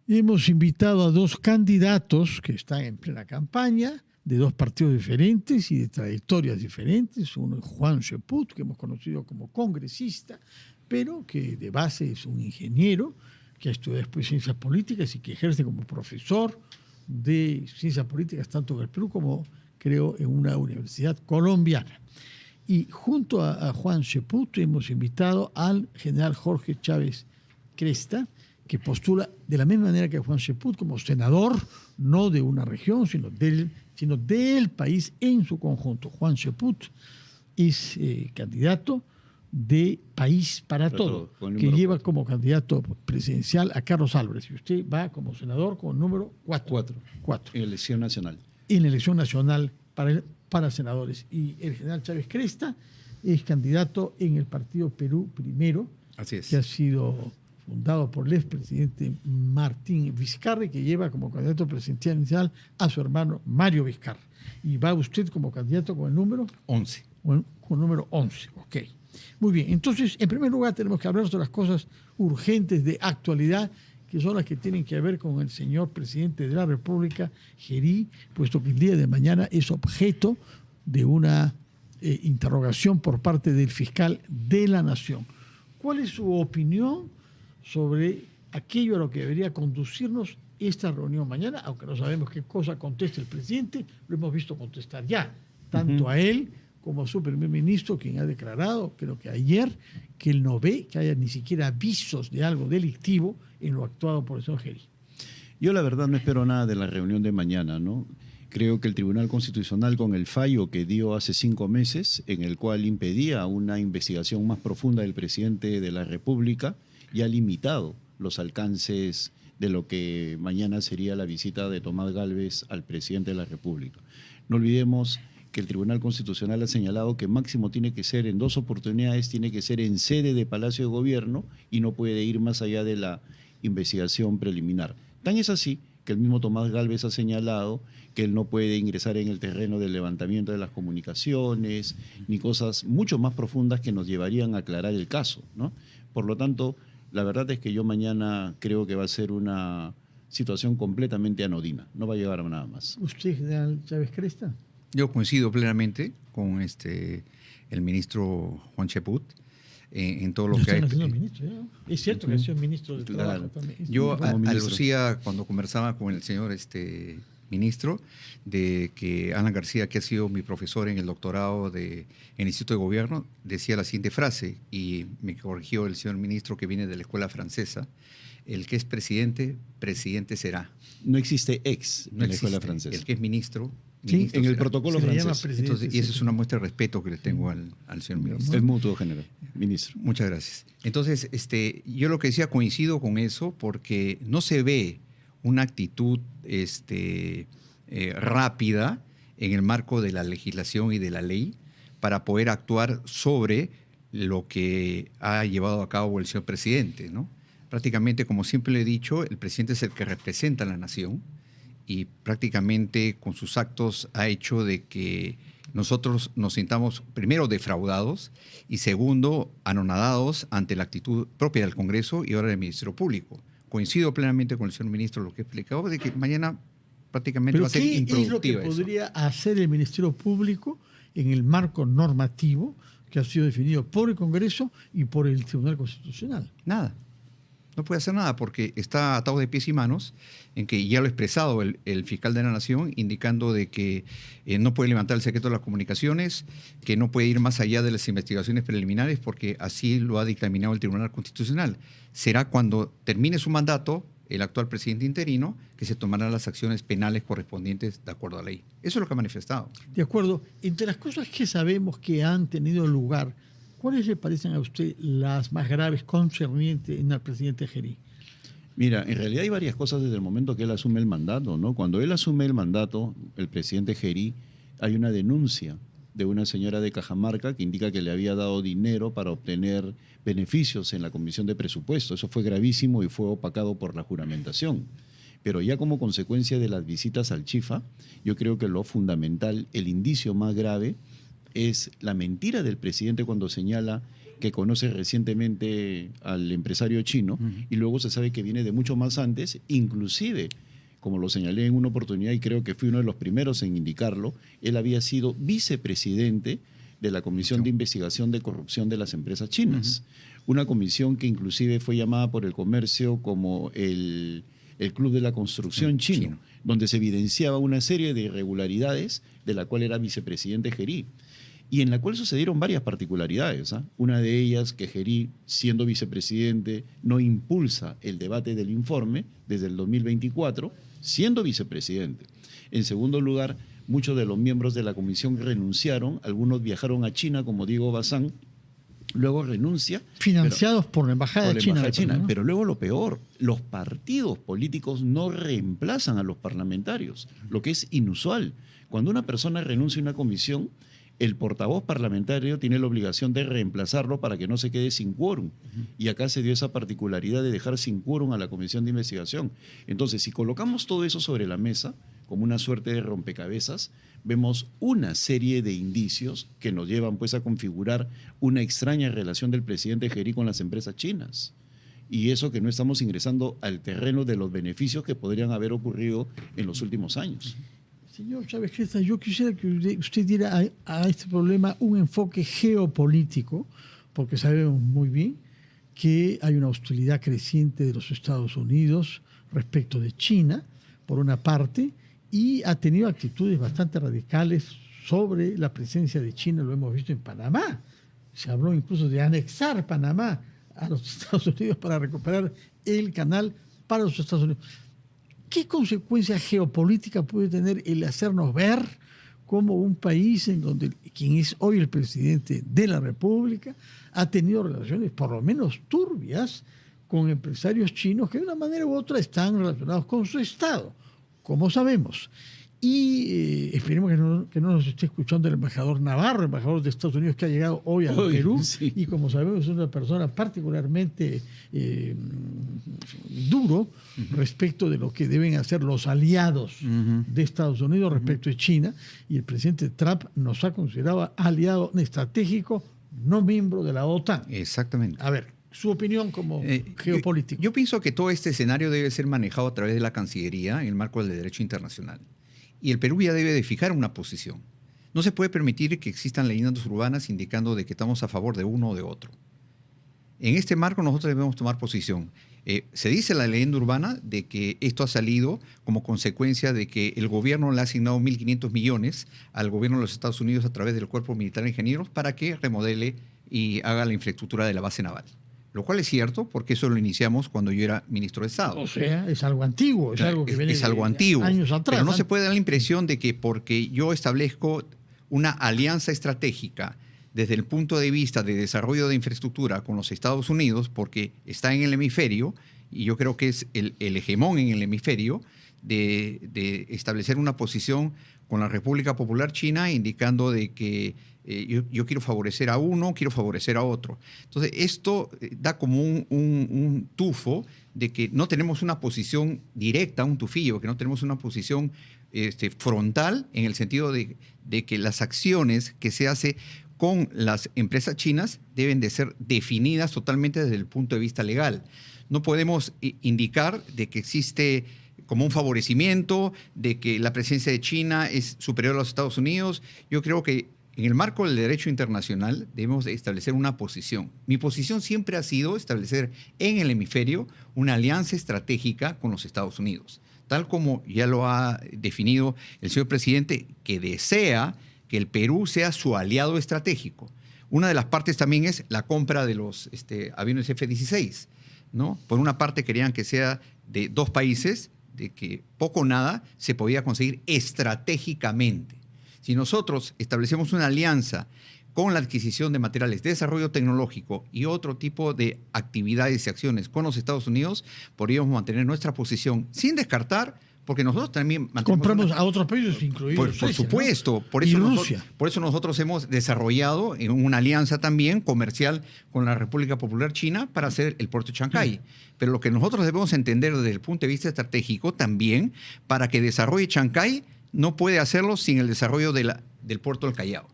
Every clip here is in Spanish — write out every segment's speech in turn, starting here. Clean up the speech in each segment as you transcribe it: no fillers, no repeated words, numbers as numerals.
Hemos invitado a dos candidatos que están en plena campaña, de dos partidos diferentes y de trayectorias diferentes. Uno es Juan Cheput, que hemos conocido como congresista, pero que de base es un ingeniero, que ha estudiado después ciencias políticas y que ejerce como profesor de ciencias políticas tanto en el Perú como, creo, en una universidad colombiana. Y junto a Juan Cheput hemos invitado al general Jorge Chávez Cresta, que postula de la misma manera que Juan Cheput como senador, no de una región, sino del país en su conjunto. Juan Cheput es candidato de País para Todo, que lleva como candidato presidencial a Carlos Álvarez. Y usted va como senador con el número 4. En elección nacional. En la elección nacional para senadores. Y el general Chávez Cresta es candidato en el partido Perú Primero, Así es, que ha sido fundado por el expresidente Martín Vizcarra, que lleva como candidato presidencial a su hermano Mario Vizcarra. Y va usted como candidato con el número 11. Con el número 11, ok. Muy bien, entonces, en primer lugar, tenemos que hablar sobre las cosas urgentes de actualidad, que son las que tienen que ver con el señor presidente de la República, Gerí, puesto que el día de mañana es objeto de una interrogación por parte del fiscal de la Nación. ¿Cuál es su opinión sobre aquello a lo que debería conducirnos esta reunión mañana? Aunque no sabemos qué cosa conteste el presidente, lo hemos visto contestar ya, tanto a él como a su primer ministro, quien ha declarado, creo que ayer, que él no ve que haya ni siquiera avisos de algo delictivo en lo actuado por el señor Gerí. Yo la verdad no espero nada de la reunión de mañana, ¿no? Creo que el Tribunal Constitucional, con el fallo que dio hace 5 meses, en el cual impedía una investigación más profunda del presidente de la República, ya ha limitado los alcances de lo que mañana sería la visita de Tomás Gálvez al presidente de la República. No olvidemos que el Tribunal Constitucional ha señalado que máximo tiene que ser en 2 oportunidades, tiene que ser en sede de Palacio de Gobierno y no puede ir más allá de la investigación preliminar. Tan es así que el mismo Tomás Gálvez ha señalado que él no puede ingresar en el terreno del levantamiento de las comunicaciones, ni cosas mucho más profundas que nos llevarían a aclarar el caso, ¿no? Por lo tanto, la verdad es que yo mañana creo que va a ser una situación completamente anodina, no va a llegar a nada más. ¿Usted, general Chávez Cresta? Yo coincido plenamente con el ministro Juan Cheput en todo lo que hay. Es cierto que ha sido ministro del Trabajo también. Yo alucía cuando conversaba con el señor ministro de que Alan García, que ha sido mi profesor en el doctorado en el Instituto de Gobierno, decía la siguiente frase, y me corrigió el señor ministro que viene de la escuela francesa: el que es presidente, presidente será. No existe ex en la escuela francesa. El que es ministro. Sí, en el protocolo francés. Entonces, y esa es una muestra de respeto que le tengo al señor ministro. Es mutuo, general, ministro. Muchas gracias. Entonces, yo lo que decía, coincido con eso, porque no se ve una actitud rápida en el marco de la legislación y de la ley para poder actuar sobre lo que ha llevado a cabo el señor presidente, ¿no? Prácticamente, como siempre le he dicho, el presidente es el que representa a la nación, y prácticamente con sus actos ha hecho de que nosotros nos sintamos, primero, defraudados y segundo, anonadados ante la actitud propia del Congreso y ahora del Ministerio Público. Coincido plenamente con el señor ministro lo que explicaba, de que mañana prácticamente va a ser improductiva. ¿Qué es lo que podría hacer el Ministerio Público en el marco normativo que ha sido definido por el Congreso y por el Tribunal Constitucional? Nada. No puede hacer nada porque está atado de pies y manos, en que ya lo ha expresado el fiscal de la Nación, indicando de que no puede levantar el secreto de las comunicaciones, que no puede ir más allá de las investigaciones preliminares, porque así lo ha dictaminado el Tribunal Constitucional. Será cuando termine su mandato el actual presidente interino que se tomarán las acciones penales correspondientes de acuerdo a la ley. Eso es lo que ha manifestado. De acuerdo. Entre las cosas que sabemos que han tenido lugar, ¿cuáles le parecen a usted las más graves concernientes en el presidente Gerí? Mira, en realidad hay varias cosas desde el momento que él asume el mandato, ¿no? Cuando él asume el mandato, el presidente Gerí, hay una denuncia de una señora de Cajamarca que indica que le había dado dinero para obtener beneficios en la Comisión de Presupuesto. Eso fue gravísimo y fue opacado por la juramentación. Pero ya como consecuencia de las visitas al Chifa, yo creo que lo fundamental, el indicio más grave, es la mentira del presidente cuando señala que conoce recientemente al empresario chino, y luego se sabe que viene de mucho más antes, inclusive, como lo señalé en una oportunidad y creo que fui uno de los primeros en indicarlo, él había sido vicepresidente de la Comisión de Investigación de Corrupción de las Empresas Chinas. Una comisión que inclusive fue llamada por el comercio como el Club de la Construcción chino, donde se evidenciaba una serie de irregularidades de la cual era vicepresidente Gerí, y en la cual sucedieron varias particularidades. Una de ellas, que Gerí, siendo vicepresidente, no impulsa el debate del informe desde el 2024, siendo vicepresidente. En segundo lugar, muchos de los miembros de la comisión renunciaron, algunos viajaron a China, como Diego Bazán, luego renuncia. Financiados por la Embajada de China. ¿no? Pero luego lo peor, los partidos políticos no reemplazan a los parlamentarios, lo que es inusual. Cuando una persona renuncia a una comisión, el portavoz parlamentario tiene la obligación de reemplazarlo para que no se quede sin quórum. Y acá se dio esa particularidad de dejar sin quórum a la comisión de investigación. Entonces, si colocamos todo eso sobre la mesa, como una suerte de rompecabezas, vemos una serie de indicios que nos llevan pues a configurar una extraña relación del presidente Gerí con las empresas chinas. Y eso que no estamos ingresando al terreno de los beneficios que podrían haber ocurrido en los últimos años. Señor Chávez Cresta, yo quisiera que usted diera a este problema un enfoque geopolítico, porque sabemos muy bien que hay una hostilidad creciente de los Estados Unidos respecto de China, por una parte, y ha tenido actitudes bastante radicales sobre la presencia de China, lo hemos visto en Panamá. Se habló incluso de anexar Panamá a los Estados Unidos para recuperar el canal para los Estados Unidos. ¿Qué consecuencia geopolítica puede tener el hacernos ver como un país en donde quien es hoy el presidente de la República ha tenido relaciones por lo menos turbias con empresarios chinos que de una manera u otra están relacionados con su Estado, como sabemos? Y esperemos que no nos esté escuchando el embajador Navarro, embajador de Estados Unidos que ha llegado hoy al Perú, sí. Y como sabemos es una persona particularmente duro respecto de lo que deben hacer los aliados de Estados Unidos respecto de China, y el presidente Trump nos ha considerado aliado estratégico, no miembro de la OTAN. Exactamente. A ver, su opinión como geopolítico. Yo pienso que todo este escenario debe ser manejado a través de la Cancillería en el marco del derecho internacional. Y el Perú ya debe de fijar una posición. No se puede permitir que existan leyendas urbanas indicando de que estamos a favor de uno o de otro. En este marco nosotros debemos tomar posición. Se dice la leyenda urbana de que esto ha salido como consecuencia de que el gobierno le ha asignado 1.500 millones al gobierno de los Estados Unidos a través del Cuerpo Militar de Ingenieros para que remodele y haga la infraestructura de la base naval. Lo cual es cierto, porque eso lo iniciamos cuando yo era ministro de Estado. O sea, es algo antiguo, es algo que viene es algo antiguo, años atrás. Pero no se puede dar la impresión de que porque yo establezco una alianza estratégica desde el punto de vista de desarrollo de infraestructura con los Estados Unidos, porque está en el hemisferio, y yo creo que es el hegemón en el hemisferio, de establecer una posición con la República Popular China, indicando de que yo quiero favorecer a uno, quiero favorecer a otro. Entonces, esto da como un tufo de que no tenemos una posición directa, un tufillo, que no tenemos una posición frontal en el sentido de que las acciones que se hace con las empresas chinas deben de ser definidas totalmente desde el punto de vista legal. No podemos indicar de que existe como un favorecimiento, de que la presencia de China es superior a los Estados Unidos. Yo creo que en el marco del derecho internacional debemos establecer una posición. Mi posición siempre ha sido establecer en el hemisferio una alianza estratégica con los Estados Unidos, tal como ya lo ha definido el señor presidente, que desea que el Perú sea su aliado estratégico. Una de las partes también es la compra de los aviones F-16, ¿no? Por una parte querían que sea de dos países, de que poco o nada se podía conseguir estratégicamente. Si nosotros establecemos una alianza con la adquisición de materiales de desarrollo tecnológico y otro tipo de actividades y acciones con los Estados Unidos, podríamos mantener nuestra posición sin descartar, porque nosotros también compramos a otros países, incluidos por supuesto, ¿no? Por eso nosotros hemos desarrollado una alianza también comercial con la República Popular China para hacer el puerto de Chancay. Pero lo que nosotros debemos entender desde el punto de vista estratégico también, para que desarrolle Chancay, no puede hacerlo sin el desarrollo del puerto del Callao.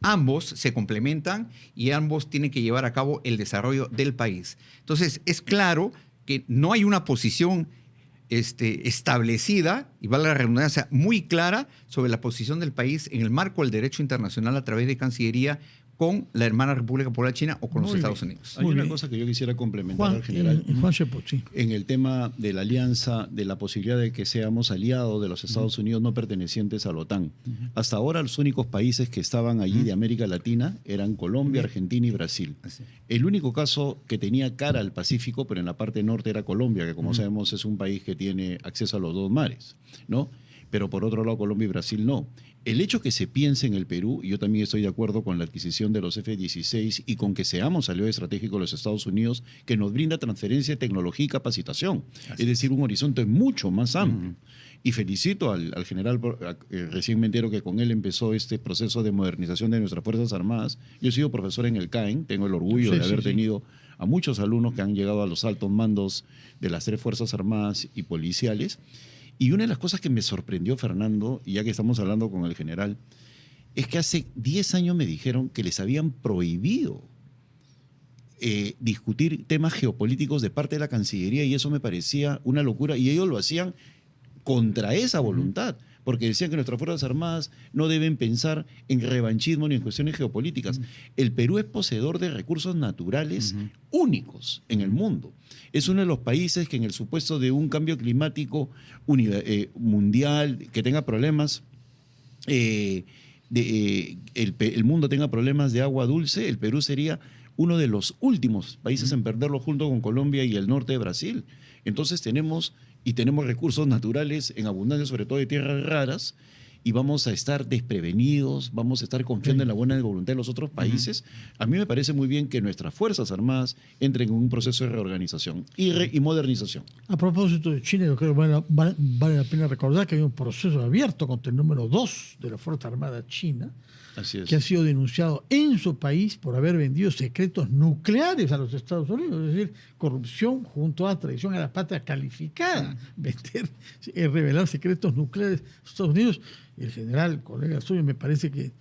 ambos se complementan y ambos tienen que llevar a cabo el desarrollo del país. Entonces, es claro que no hay una posición establecida, y vale la redundancia, muy clara sobre la posición del país en el marco del derecho internacional a través de Cancillería con la hermana República Popular China o con los Estados Unidos. Hay una cosa que yo quisiera complementar al general. Juan Cheput, sí. En el tema de la alianza, de la posibilidad de que seamos aliados de los Estados Unidos no pertenecientes a la OTAN. Hasta ahora los únicos países que estaban allí de América Latina eran Colombia, Argentina y Brasil. El único caso que tenía cara al Pacífico, pero en la parte norte era Colombia, que como sabemos es un país que tiene acceso a los dos mares, ¿no? Pero por otro lado Colombia y Brasil no. El hecho que se piense en el Perú, y yo también estoy de acuerdo con la adquisición de los F-16 y con que seamos aliados estratégicos de los Estados Unidos, que nos brinda transferencia de tecnología y capacitación. Es decir, un horizonte mucho más amplio. Y felicito al general, recién me entero que con él empezó este proceso de modernización de nuestras Fuerzas Armadas. Yo he sido profesor en el CAEN, tengo el orgullo de haber tenido a muchos alumnos que han llegado a los altos mandos de las 3 Fuerzas Armadas y policiales. Y una de las cosas que me sorprendió, Fernando, y ya que estamos hablando con el general, es que hace 10 años me dijeron que les habían prohibido discutir temas geopolíticos de parte de la Cancillería, y eso me parecía una locura, y ellos lo hacían contra esa voluntad, porque decían que nuestras Fuerzas Armadas no deben pensar en revanchismo ni en cuestiones geopolíticas. El Perú es poseedor de recursos naturales únicos en el mundo. Es uno de los países que en el supuesto de un cambio climático mundial, que tenga problemas, el mundo tenga problemas de agua dulce, el Perú sería uno de los últimos países en perderlo junto con Colombia y el norte de Brasil. Entonces tenemos recursos naturales en abundancia, sobre todo de tierras raras, y vamos a estar desprevenidos, vamos a estar confiando en la buena voluntad de los otros países. A mí me parece muy bien que nuestras Fuerzas Armadas entren en un proceso de reorganización y modernización. A propósito de China, yo creo que vale la pena recordar que hay un proceso abierto contra el número 2 de la Fuerza Armada China, que ha sido denunciado en su país por haber vendido secretos nucleares a los Estados Unidos, es decir, corrupción junto a traición a la patria calificada, revelar secretos nucleares a los Estados Unidos. El general, colega suyo, me parece que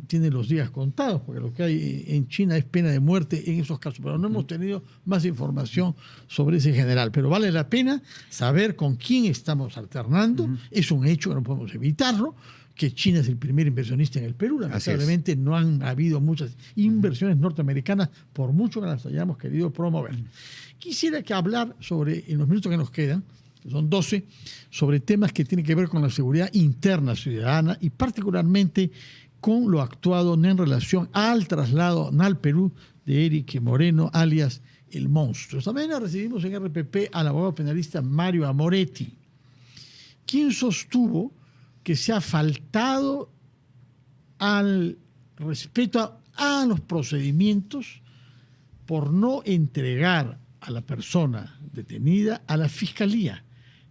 tiene los días contados, porque lo que hay en China es pena de muerte en esos casos, pero no hemos tenido más información sobre ese general. Pero vale la pena saber con quién estamos alternando, es un hecho que no podemos evitarlo, que China es el primer inversionista en el Perú. Lamentablemente no han habido muchas inversiones norteamericanas, por mucho que las hayamos querido promover. Quisiera que hablar sobre, en los minutos que nos quedan, que son 12, sobre temas que tienen que ver con la seguridad interna ciudadana y particularmente con lo actuado en relación al traslado al Perú de Eric Moreno, alias El Monstruo. Esta mañana recibimos en RPP al abogado penalista Mario Amoretti, quien sostuvo que se ha faltado al respeto a los procedimientos por no entregar a la persona detenida a la Fiscalía,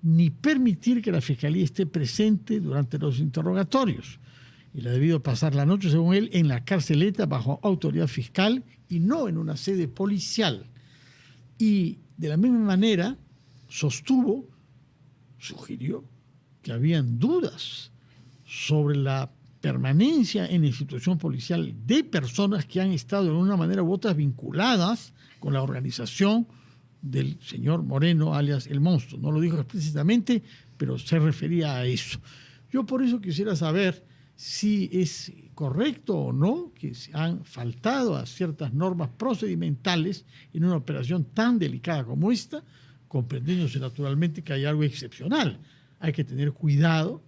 ni permitir que la Fiscalía esté presente durante los interrogatorios. Él ha debido pasar la noche, según él, en la carceleta bajo autoridad fiscal y no en una sede policial. Y de la misma manera sugirió que habían dudas sobre la permanencia en la institución policial de personas que han estado de una manera u otra vinculadas con la organización del señor Moreno, alias El Monstruo. No lo dijo explícitamente, pero se refería a eso. Yo por eso quisiera saber si es correcto o no que se han faltado a ciertas normas procedimentales en una operación tan delicada como esta, comprendiéndose naturalmente que hay algo excepcional. Hay que tener cuidado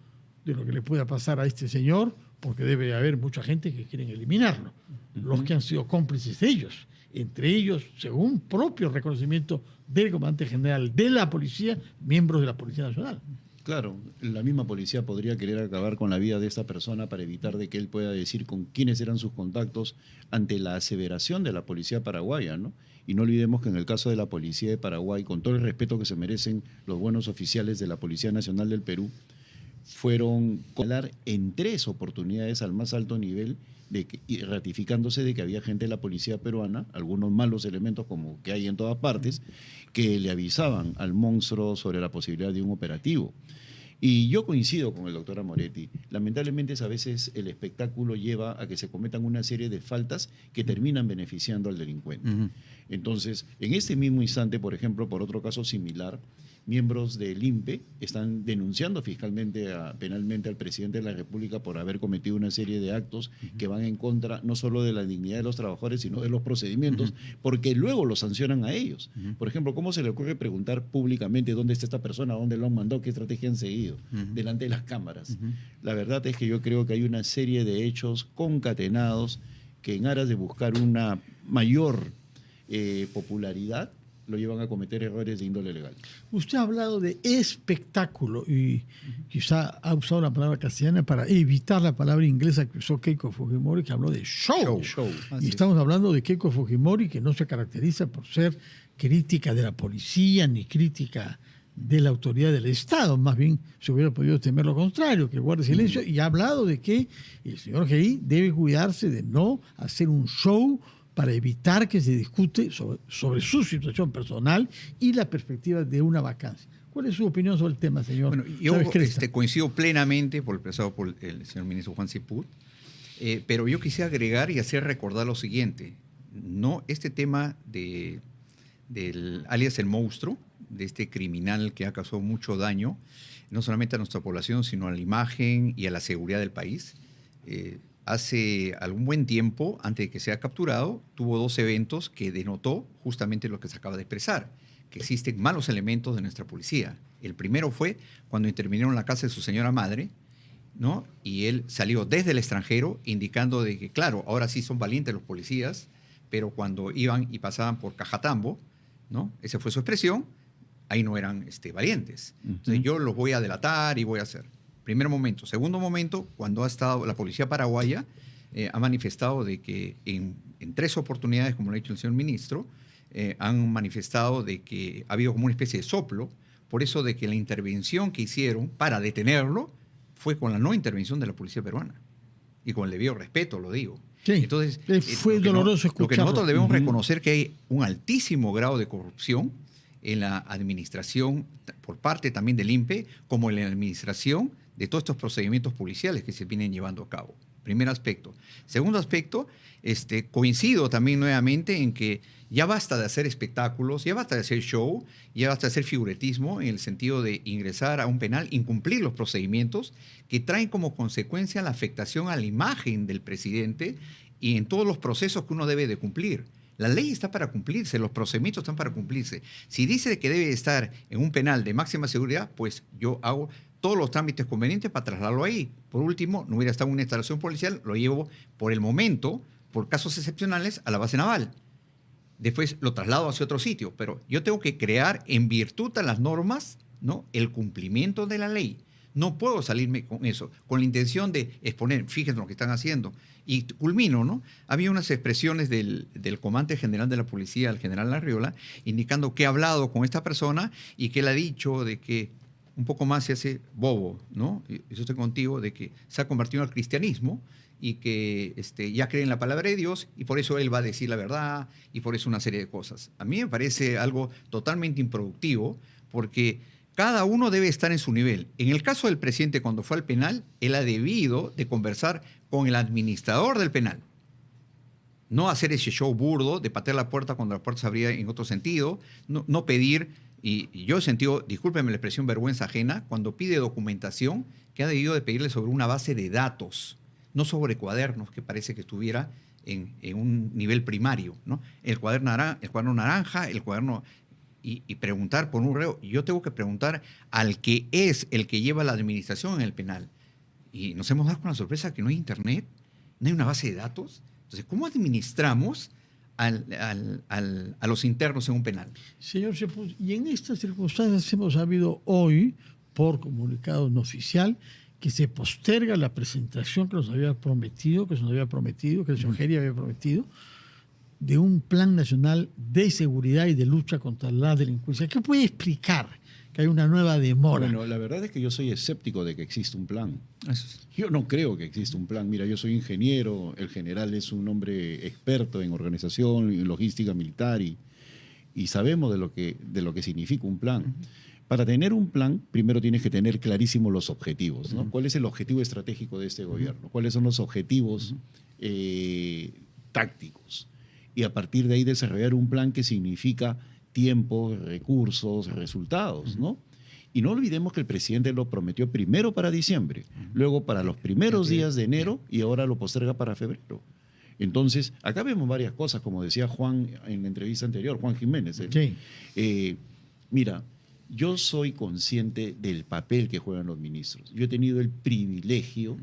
de lo que le pueda pasar a este señor, porque debe haber mucha gente que quieren eliminarlo, los que han sido cómplices de ellos. Entre ellos, según propio reconocimiento del comandante general de la policía, miembros de la Policía Nacional. Claro, la misma policía podría querer acabar con la vida de esta persona para evitar de que él pueda decir con quiénes eran sus contactos ante la aseveración de la policía paraguaya, ¿no? Y no olvidemos que en el caso de la policía de Paraguay, con todo el respeto que se merecen los buenos oficiales de la Policía Nacional del Perú, fueron hablar en 3 oportunidades al más alto nivel y ratificándose de que había gente de la policía peruana, algunos malos elementos como que hay en todas partes, que le avisaban al monstruo sobre la posibilidad de un operativo. Y yo coincido con el doctor Amoretti. Lamentablemente a veces el espectáculo lleva a que se cometan una serie de faltas que terminan beneficiando al delincuente. Entonces, en este mismo instante, por ejemplo, por otro caso similar, miembros del INPE están denunciando penalmente al presidente de la República por haber cometido una serie de actos que van en contra no solo de la dignidad de los trabajadores, sino de los procedimientos, porque luego los sancionan a ellos. Por ejemplo, ¿cómo se le ocurre preguntar públicamente dónde está esta persona, dónde lo han mandado, qué estrategia han seguido, delante de las cámaras? La verdad es que yo creo que hay una serie de hechos concatenados que en aras de buscar una mayor popularidad lo llevan a cometer errores de índole legal. Usted ha hablado de espectáculo y quizá ha usado la palabra castellana para evitar la palabra inglesa que usó Keiko Fujimori, que habló de show. Y estamos hablando de Keiko Fujimori, que no se caracteriza por ser crítica de la policía ni crítica de la autoridad del Estado. Más bien se hubiera podido temer lo contrario, que guarde silencio. Y ha hablado de que el señor Gei debe cuidarse de no hacer un show para evitar que se discute sobre su situación personal y la perspectiva de una vacancia. ¿Cuál es su opinión sobre el tema, señor? Bueno, yo coincido plenamente por lo expresado por el señor ministro Juan Ceput, pero yo quisiera agregar y hacer recordar lo siguiente. No, este tema del alias El Monstruo, de este criminal que ha causado mucho daño, no solamente a nuestra población, sino a la imagen y a la seguridad del país. Hace algún buen tiempo, antes de que sea capturado, tuvo 2 eventos que denotó justamente lo que se acaba de expresar, que existen malos elementos de nuestra policía. El primero fue cuando intervinieron en la casa de su señora madre, ¿no? Y él salió desde el extranjero indicando de que, claro, ahora sí son valientes los policías, pero cuando iban y pasaban por Cajatambo, ¿no? Esa fue su expresión, ahí no eran valientes. Entonces yo los voy a delatar y voy a hacer. Primer momento. Segundo momento, cuando ha estado la policía paraguaya, ha manifestado de que en 3 oportunidades, como lo ha dicho el señor ministro, han manifestado de que ha habido como una especie de soplo, por eso de que la intervención que hicieron para detenerlo fue con la no intervención de la policía peruana. Y con el debido respeto, lo digo. Sí, entonces, fue doloroso escucharlo. Lo que nosotros debemos reconocer que hay un altísimo grado de corrupción en la administración, por parte también del INPE, como en la administración de todos estos procedimientos policiales que se vienen llevando a cabo. Primer aspecto. Segundo aspecto, coincido también nuevamente en que ya basta de hacer espectáculos, ya basta de hacer show, ya basta de hacer figuretismo en el sentido de ingresar a un penal, incumplir los procedimientos que traen como consecuencia la afectación a la imagen del presidente y en todos los procesos que uno debe de cumplir. La ley está para cumplirse, los procedimientos están para cumplirse. Si dice que debe estar en un penal de máxima seguridad, pues yo hago todos los trámites convenientes para trasladarlo ahí. Por último, no hubiera estado en una instalación policial, lo llevo por el momento, por casos excepcionales, a la base naval. Después lo traslado hacia otro sitio, pero yo tengo que crear en virtud de las normas, ¿no?, el cumplimiento de la ley. No puedo salirme con eso, con la intención de exponer, fíjense lo que están haciendo. Y culmino, ¿no? Había unas expresiones del comandante general de la policía, el general Larriola, indicando que ha hablado con esta persona y que él ha dicho de que un poco más se hace bobo, ¿no? Y eso estoy contigo, de que se ha convertido al cristianismo y que ya cree en la palabra de Dios y por eso él va a decir la verdad y por eso una serie de cosas. A mí me parece algo totalmente improductivo porque cada uno debe estar en su nivel. En el caso del presidente, cuando fue al penal, él ha debido de conversar con el administrador del penal. No hacer ese show burdo de patear la puerta cuando la puerta se abría en otro sentido, no pedir, y yo he sentido, discúlpeme la expresión, vergüenza ajena, cuando pide documentación que ha debido de pedirle sobre una base de datos, no sobre cuadernos, que parece que estuviera en un nivel primario, ¿no? El cuaderno naranja, el cuaderno... Y preguntar por un reo. Yo tengo que preguntar al que es el que lleva la administración en el penal. Y nos hemos dado con la sorpresa que no hay internet, no hay una base de datos. Entonces, ¿cómo administramos a los internos en un penal? Señor Ceput, y en estas circunstancias hemos sabido hoy, por comunicado no oficial, que se posterga la presentación que nos había prometido, que el señor Geri había prometido, de un plan nacional de seguridad y de lucha contra la delincuencia. ¿Qué puede explicar que hay una nueva demora? Bueno, la verdad es que yo soy escéptico de que exista un plan. Yo no creo que exista un plan. Mira, yo soy ingeniero, el general es un hombre experto en organización, en logística militar y sabemos de lo que significa un plan. Para tener un plan, primero tienes que tener clarísimos los objetivos, ¿no? ¿Cuál es el objetivo estratégico de este gobierno? ¿Cuáles son los objetivos tácticos? Y a partir de ahí desarrollar un plan que significa tiempo, recursos, resultados, ¿no? Y no olvidemos que el presidente lo prometió primero para diciembre, luego para los primeros días de enero y ahora lo posterga para febrero. Entonces, acá vemos varias cosas, como decía Juan en la entrevista anterior, Juan Jiménez. Mira, yo soy consciente del papel que juegan los ministros. Yo he tenido el privilegio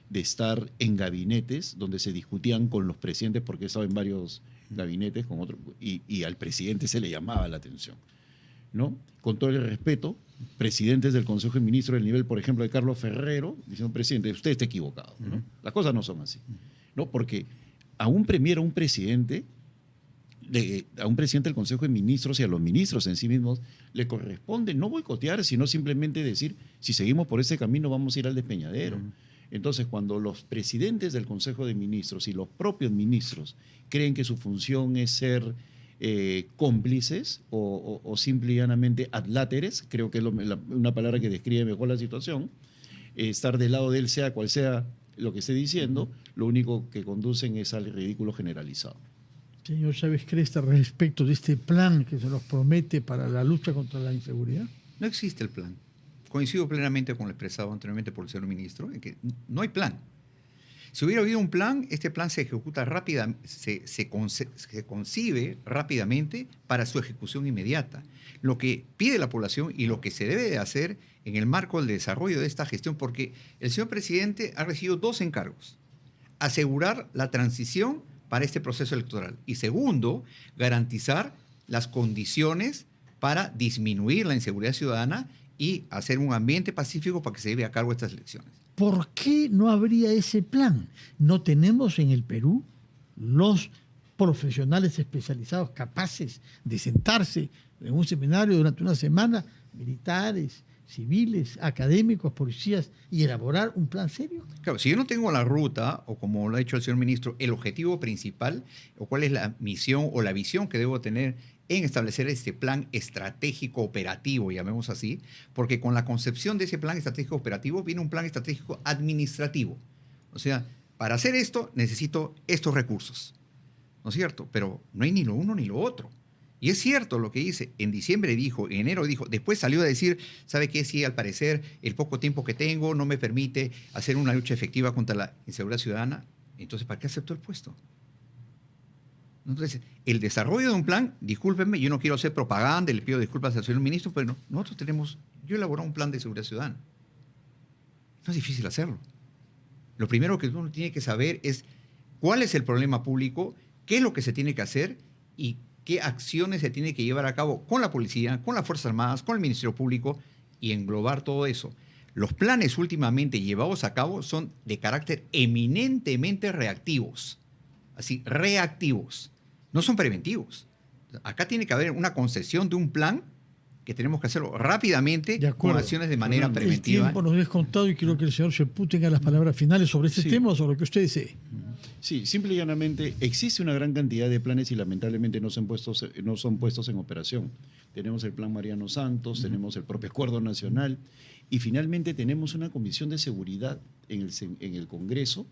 de estar en gabinetes donde se discutían con los presidentes, porque he estado en varios gabinetes con otros, y al presidente se le llamaba la atención, ¿no? Con todo el respeto, presidentes del Consejo de Ministros del nivel, por ejemplo, de Carlos Ferrero, diciendo, presidente, usted está equivocado, ¿no? Las cosas no son así, ¿no? Porque a un premier, a un presidente del Consejo de Ministros y a los ministros en sí mismos le corresponde no boicotear, sino simplemente decir, si seguimos por ese camino vamos a ir al despeñadero. Entonces, cuando los presidentes del Consejo de Ministros y los propios ministros creen que su función es ser cómplices o simple y llanamente adláteres, creo que es una palabra que describe mejor la situación, estar del lado de él, sea cual sea lo que esté diciendo, lo único que conducen es al ridículo generalizado. Señor Chávez Cresta, respecto de este plan que se nos promete para la lucha contra la inseguridad. No existe el plan. Coincido plenamente con lo expresado anteriormente por el señor ministro, en que no hay plan. Si hubiera habido un plan, este plan se ejecuta rápidamente, se concibe rápidamente para su ejecución inmediata. Lo que pide la población y lo que se debe de hacer en el marco del desarrollo de esta gestión, porque el señor presidente ha recibido dos encargos: asegurar la transición para este proceso electoral y, segundo, garantizar las condiciones para disminuir la inseguridad ciudadana y hacer un ambiente pacífico para que se lleve a cabo estas elecciones. ¿Por qué no habría ese plan? ¿No tenemos en el Perú los profesionales especializados capaces de sentarse en un seminario durante una semana, militares, civiles, académicos, policías, y elaborar un plan serio? Claro, si yo no tengo la ruta, o como lo ha dicho el señor ministro, el objetivo principal, o cuál es la misión o la visión que debo tener en establecer este plan estratégico operativo, llamemos así, porque con la concepción de ese plan estratégico operativo viene un plan estratégico administrativo. O sea, para hacer esto necesito estos recursos, ¿no es cierto? Pero no hay ni lo uno ni lo otro. Y es cierto lo que dice, en diciembre dijo, en enero dijo, después salió a decir, ¿sabe qué? Sí, al parecer el poco tiempo que tengo no me permite hacer una lucha efectiva contra la inseguridad ciudadana. Entonces, ¿para qué aceptó el puesto? Entonces, el desarrollo de un plan, discúlpenme, yo no quiero hacer propaganda, le pido disculpas al señor ministro, pero nosotros yo he elaborado un plan de seguridad ciudadana. No es difícil hacerlo. Lo primero que uno tiene que saber es cuál es el problema público, qué es lo que se tiene que hacer y qué acciones se tiene que llevar a cabo con la policía, con las Fuerzas Armadas, con el Ministerio Público, y englobar todo eso. Los planes últimamente llevados a cabo son de carácter eminentemente reactivos. Así, reactivos. No son preventivos. Acá tiene que haber una concesión de un plan que tenemos que hacerlo rápidamente, con acciones de manera preventiva. El tiempo nos es contado y quiero que el señor Cheput tenga las palabras finales sobre este tema o sobre lo que usted desee. Sí, simple y llanamente existe una gran cantidad de planes y lamentablemente no son puestos en operación. Tenemos el Plan Mariano Santos, tenemos el propio Acuerdo Nacional y finalmente tenemos una Comisión de Seguridad en el Congreso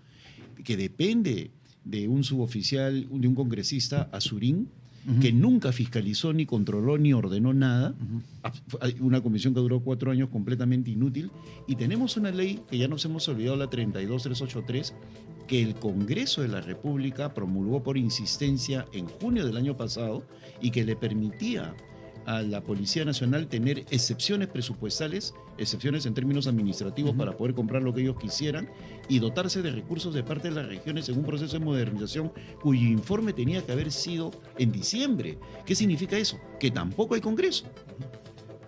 que depende de un suboficial, de un congresista, Azurín, que nunca fiscalizó, ni controló, ni ordenó nada. Una comisión que duró 4 años completamente inútil. Y tenemos una ley que ya nos hemos olvidado, la 32383, que el Congreso de la República promulgó por insistencia en junio del año pasado y que le permitía a la Policía Nacional tener excepciones presupuestales, excepciones en términos administrativos para poder comprar lo que ellos quisieran y dotarse de recursos de parte de las regiones en un proceso de modernización cuyo informe tenía que haber sido en diciembre. ¿Qué significa eso? Que tampoco hay Congreso.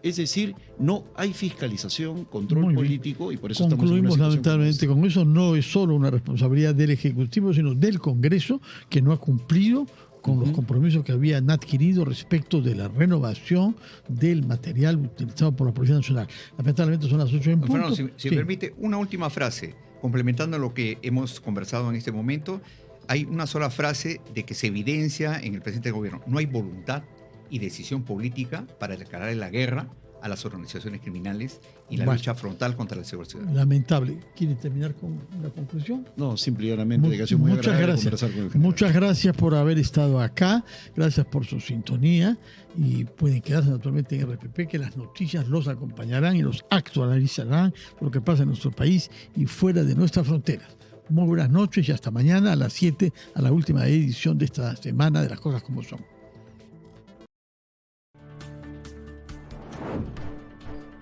Es decir, no hay fiscalización, control político y por eso concluimos lamentablemente con eso. No es solo una responsabilidad del Ejecutivo, sino del Congreso, que no ha cumplido con los compromisos que habían adquirido respecto de la renovación del material utilizado por la Policía Nacional. Lamentablemente son las 8 en punto. Fernando, si me permite, una última frase, complementando lo que hemos conversado en este momento. Hay una sola frase de que se evidencia en el presidente del gobierno. No hay voluntad y decisión política para declarar la guerra a las organizaciones criminales y la Bueno. lucha frontal contra la seguridad ciudadana. Lamentable. ¿Quiere terminar con una conclusión? No, simplemente que ha sido muy Muchas agradable gracias. conversar con el general. Muchas gracias por haber estado acá. Gracias por su sintonía. Y pueden quedarse naturalmente en RPP, que las noticias los acompañarán y los actualizarán por lo que pasa en nuestro país y fuera de nuestras fronteras. Muy buenas noches y hasta mañana a las 7, a la última edición de esta semana de Las Cosas Como Son.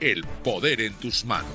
El poder en tus manos.